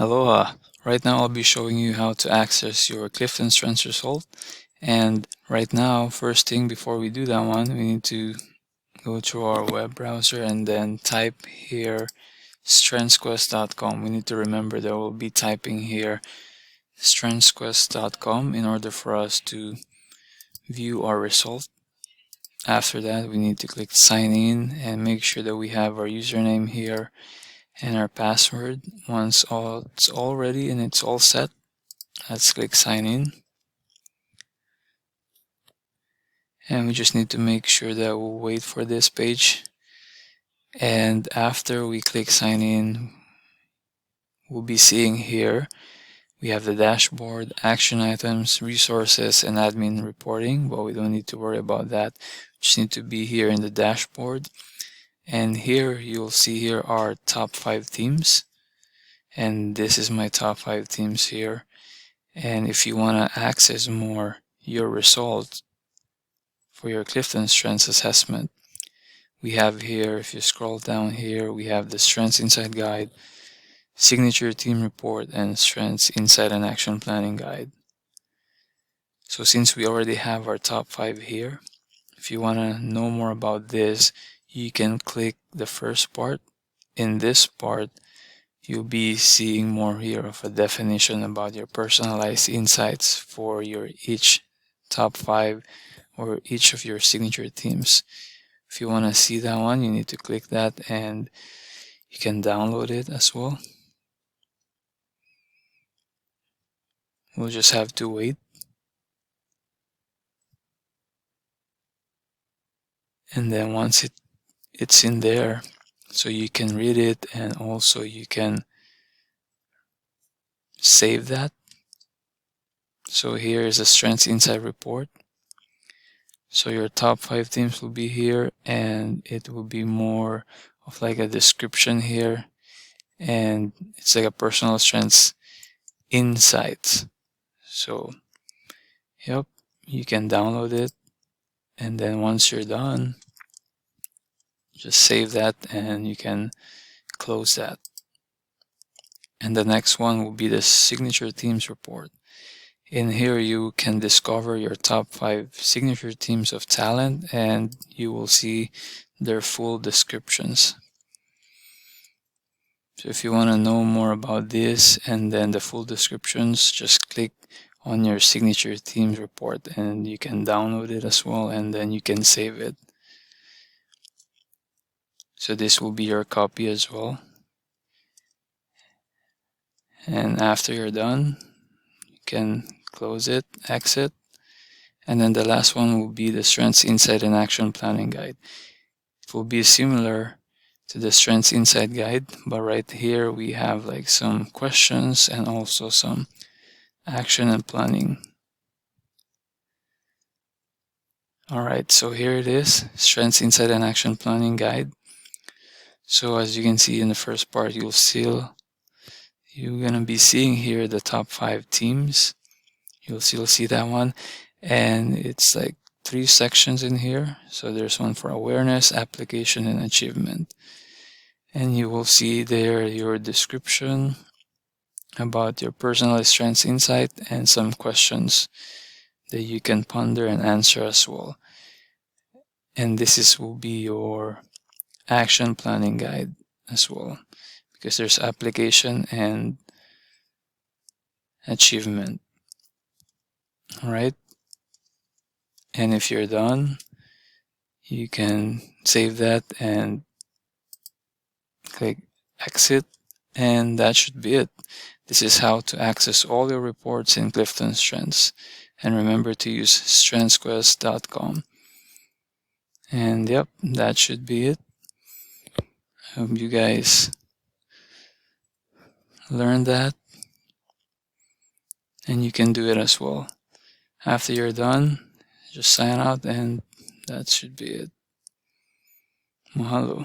Aloha! Right now I'll be showing you how to access your Clifton Strengths result. And right now, first thing before we do that one, we need to go to our web browser and then type here strengthsquest.com. We need to remember that we'll be typing here strengthsquest.com in order for us to view our result. After that, we need to click sign in and make sure that we have our username here and our password. Once it's all ready and it's all set, let's click sign in. And we just need to make sure that we'll wait for this page. And after we click sign in, we'll be seeing here we have the dashboard, action items, resources, and admin reporting, but we don't need to worry about that. We just need to be here in the dashboard. And here you'll see here our top 5 teams. And this is my top 5 teams here. And if you want to access more your results for your Clifton Strengths Assessment, we have here, if you scroll down here, we have the Strengths Insight Guide, Signature Team Report, and Strengths Insight and Action Planning Guide. So since we already have our top 5 here, if you want to know more about this, you can click the first part. In this part, you'll be seeing more here of a definition about your personalized insights for your each top 5 or each of your signature teams. If you want to see that one, you need to click that and you can download it as well. We'll just have to wait. And then once it's in there, so you can read it and also you can save that. So here is a Strengths Insight report. So your top 5 teams will be here and it will be more of like a description here, and it's like a personal strengths insights. So yep, you can download it, and then once you're done, just save that and you can close that. And the next one will be the signature teams report. In here you can discover your top 5 signature teams of talent and you will see their full descriptions. So if you want to know more about this and then the full descriptions, just click on your signature teams report and you can download it as well, and then you can save it. So this will be your copy as well. And after you're done, you can close it, exit. And then the last one will be the Strengths Insight and Action Planning Guide. It will be similar to the Strengths Insight Guide, but right here we have like some questions and also some action and planning. Alright, so here it is, Strengths Insight and Action Planning Guide. So as you can see in the first part, you're gonna be seeing here the top 5 teams. You'll see that one, and it's like 3 sections in here. So there's one for awareness, application, and achievement. And you will see there your description about your personalized strengths insight and some questions that you can ponder and answer as well. And this will be your action planning guide as well, because there's application and achievement. Alright, and if you're done, you can save that and click exit, and that should be it. This is how to access all your reports in Clifton Strengths, and remember to use strengthsquest.com. And yep, that should be it. I hope you guys learned that and you can do it as well. After you're done, just sign out and that should be it. Mahalo.